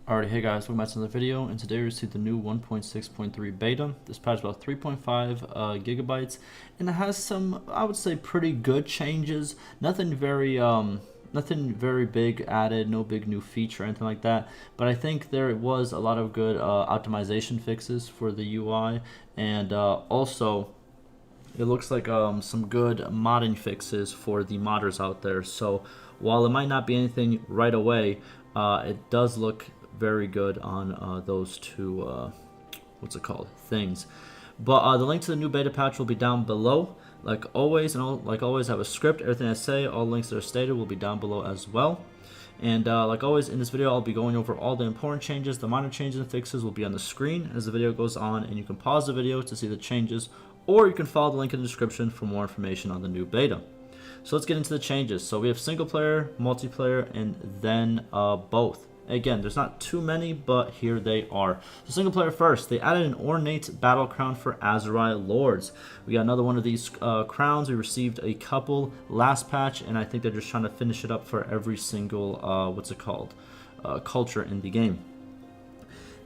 Alright, hey guys, welcome back to another video, and today we received the new 1.6.3 beta. This patch is about 3.5 gigabytes, and it has some, I would say, pretty good changes. Nothing very big added, no big new feature or anything like that. But I think there was a lot of good optimization fixes for the UI, and also it looks like some good modding fixes for the modders out there. So while it might not be anything right away, it does look very good on those two things. But the link to the new beta patch will be down below, like always. And like always, I have a script. Everything I say, all links that are stated, will be down below as well. And like always, in this video I'll be going over all the important changes. The minor changes and fixes will be on the screen as the video goes on, and you can pause the video to see the changes, or you can follow the link in the description for more information on the new beta. So let's get into the changes. So we have single player, multiplayer, and then both. Again, there's not too many, but here they are. So single player first, they added an ornate battle crown for Aserai lords. We got another one of these crowns. We received a couple last patch, and I think they're just trying to finish it up for every single culture in the game.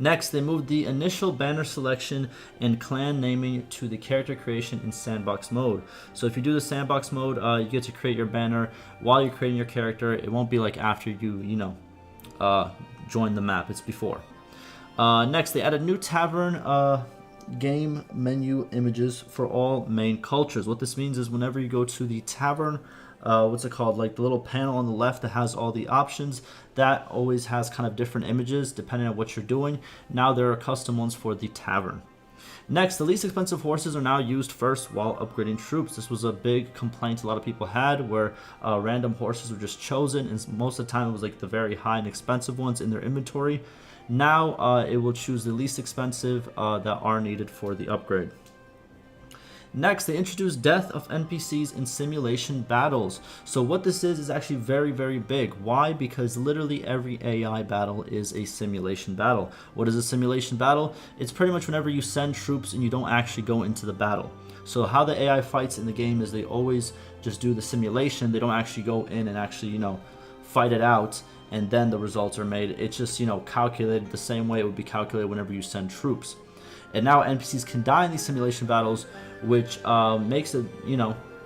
Next, they moved the initial banner selection and clan naming to the character creation in sandbox mode. So if you do the sandbox mode, you get to create your banner while you're creating your character. It won't be like after you join the map. It's before. Next, they added new tavern game menu images for all main cultures. What this means is whenever you go to the tavern, like the little panel on the left that has all the options, that always has kind of different images depending on what you're doing. Now there are custom ones for the tavern. Next, the least expensive horses are now used first while upgrading troops. This was a big complaint a lot of people had, where random horses were just chosen, and most of the time it was like the very high and expensive ones in their inventory. Now it will choose the least expensive that are needed for the upgrade. Next, they introduced death of NPCs in simulation battles. So what this is actually very, very big. Why? Because literally every AI battle is a simulation battle. What is a simulation battle? It's pretty much whenever you send troops and you don't actually go into the battle. So how the AI fights in the game is they always just do the simulation. They don't actually go in and actually, fight it out, and then the results are made. It's just, calculated the same way it would be calculated whenever you send troops. And now NPCs can die in these simulation battles, which makes it,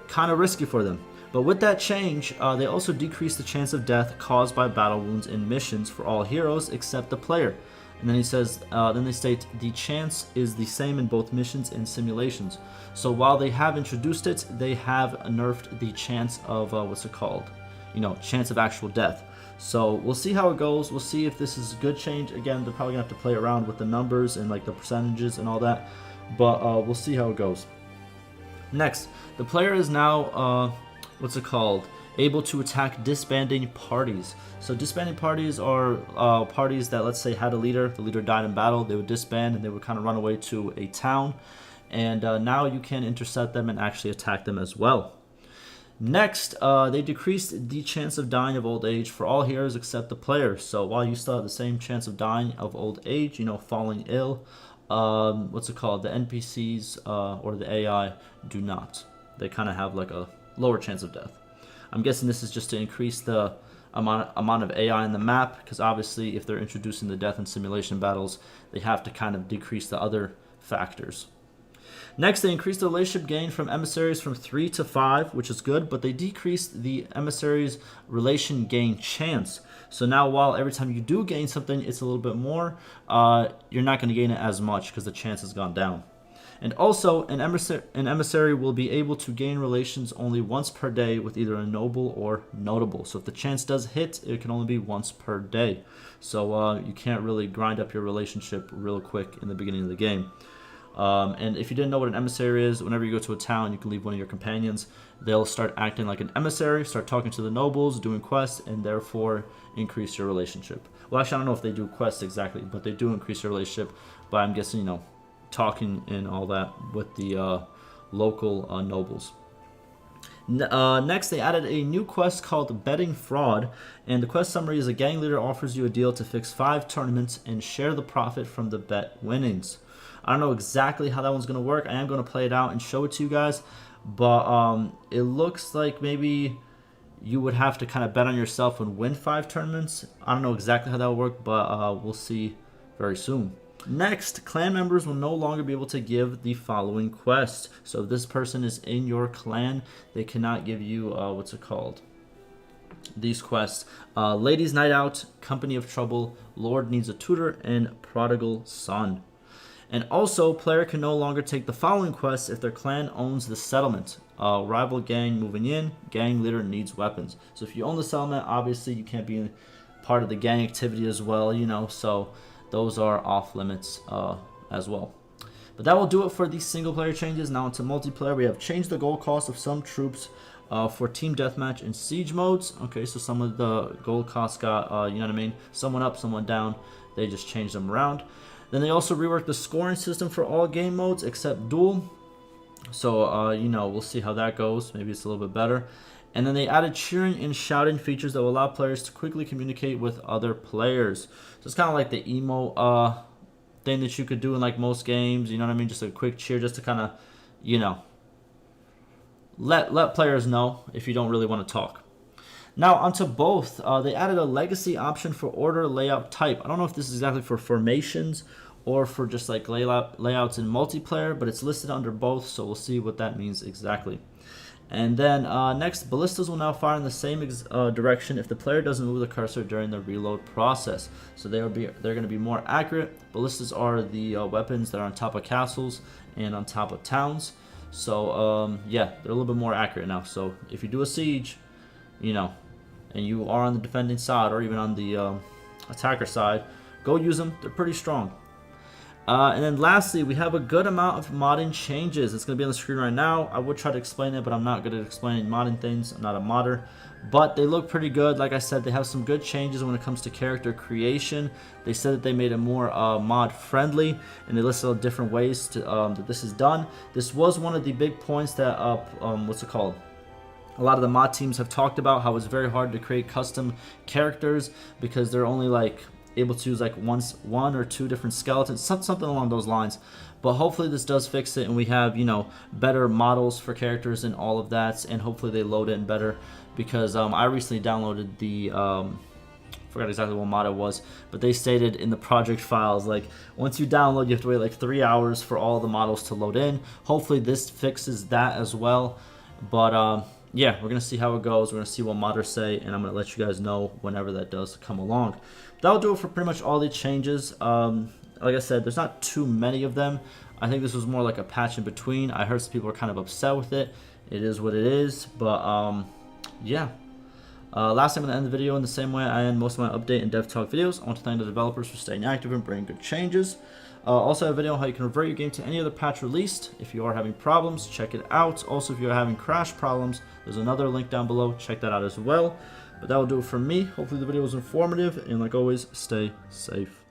kind of risky for them. But with that change, they also decrease the chance of death caused by battle wounds in missions for all heroes except the player. And then he says, then they state, the chance is the same in both missions and simulations. So while they have introduced it, they have nerfed the chance of, chance of actual death. So we'll see how it goes. We'll see if this is a good change. Again, they're probably gonna have to play around with the numbers and like the percentages and all that, but we'll see how it goes. Next, the player is now able to attack disbanding parties. So disbanding parties are parties that, let's say, had a leader. The leader died in battle. They would disband and they would kind of run away to a town, and now you can intercept them and actually attack them as well. Next, they decreased the chance of dying of old age for all heroes except the player. So while you still have the same chance of dying of old age, falling ill, the NPCs or the AI do not. They kind of have like a lower chance of death. I'm guessing this is just to increase the amount of AI in the map, because obviously if they're introducing the death and simulation battles, they have to kind of decrease the other factors. Next, they increased the relationship gain from emissaries from 3 to 5, which is good, but they decreased the emissaries relation gain chance. So now while every time you do gain something, it's a little bit more, you're not going to gain it as much because the chance has gone down. And also, an emissary will be able to gain relations only once per day with either a noble or notable. So if the chance does hit, it can only be once per day. So you can't really grind up your relationship real quick in the beginning of the game. And if you didn't know what an emissary is, whenever you go to a town, you can leave one of your companions. They'll start acting like an emissary, start talking to the nobles, doing quests, and therefore increase your relationship. Well, actually, I don't know if they do quests exactly, but they do increase your relationship by, I'm guessing, talking and all that with the local nobles. Next, they added a new quest called Betting Fraud, and the quest summary is: a gang leader offers you a deal to fix 5 tournaments and share the profit from the bet winnings. I don't know exactly how that one's going to work. I am going to play it out and show it to you guys, but it looks like maybe you would have to kind of bet on yourself and win 5 tournaments. I don't know exactly how that will work, but we'll see very soon. Next, clan members will no longer be able to give the following quests. So if this person is in your clan, they cannot give you, what's it called? These quests. Ladies Night Out, Company of Trouble, Lord Needs a Tutor, and Prodigal Son. And also, player can no longer take the following quests if their clan owns the settlement. Rival gang moving in, gang leader needs weapons. So if you own the settlement, obviously you can't be part of the gang activity as well, you know, so those are off limits as well. But that will do it for these single player changes. Now into multiplayer, we have changed the gold cost of some troops for team deathmatch and siege modes. Okay, so some of the gold costs got, you know what I mean, someone up, someone down. They just changed them around. Then they also reworked the scoring system for all game modes except duel. So, you know, we'll see how that goes. Maybe it's a little bit better. And then they added cheering and shouting features that will allow players to quickly communicate with other players. So it's kind of like the emo thing that you could do in like most games. You know what I mean? Just a quick cheer just to kind of, you know, let players know if you don't really want to talk. Now onto both. They added a legacy option for order layout type. I don't know if this is exactly for formations or for just like layouts in multiplayer, but it's listed under both, so we'll see what that means exactly. And then next, ballistas will now fire in the same direction if the player doesn't move the cursor during the reload process. So they're going to be more accurate. Ballistas are the weapons that are on top of castles and on top of towns. So yeah, they're a little bit more accurate now. So if you do a siege, you know, and you are on the defending side or even on the attacker side, go use them. They're pretty strong. And then lastly, we have a good amount of modding changes. It's going to be on the screen right now. I would try to explain it, but I'm not good at explaining modding things. I'm not a modder. But they look pretty good. Like I said, they have some good changes when it comes to character creation. They said that they made it more mod friendly, and they listed all different ways to, that this is done. This was one of the big points that, what's it called? A lot of the mod teams have talked about how it's very hard to create custom characters because they're only like able to use like one or two different skeletons, something along those lines. But hopefully this does fix it and we have, you know, better models for characters and all of that, and hopefully they load in better because I recently downloaded the forgot exactly what mod it was, but they stated in the project files like once you download you have to wait like 3 hours for all the models to load in. Hopefully this fixes that as well. But yeah, we're going to see how it goes. We're going to see what modders say, and I'm going to let you guys know whenever that does come along. That'll do it for pretty much all the changes. Like I said, there's not too many of them. I think this was more like a patch in between. I heard some people are kind of upset with it. It is what it is, but yeah. Last, I'm going to end the video in the same way I end most of my update and dev talk videos. I want to thank the developers for staying active and bringing good changes. Also, I have a video on how you can revert your game to any other patch released. If you are having problems, check it out. Also, if you're having crash problems, there's another link down below. Check that out as well. But that will do it from me. Hopefully the video was informative, and like always, stay safe.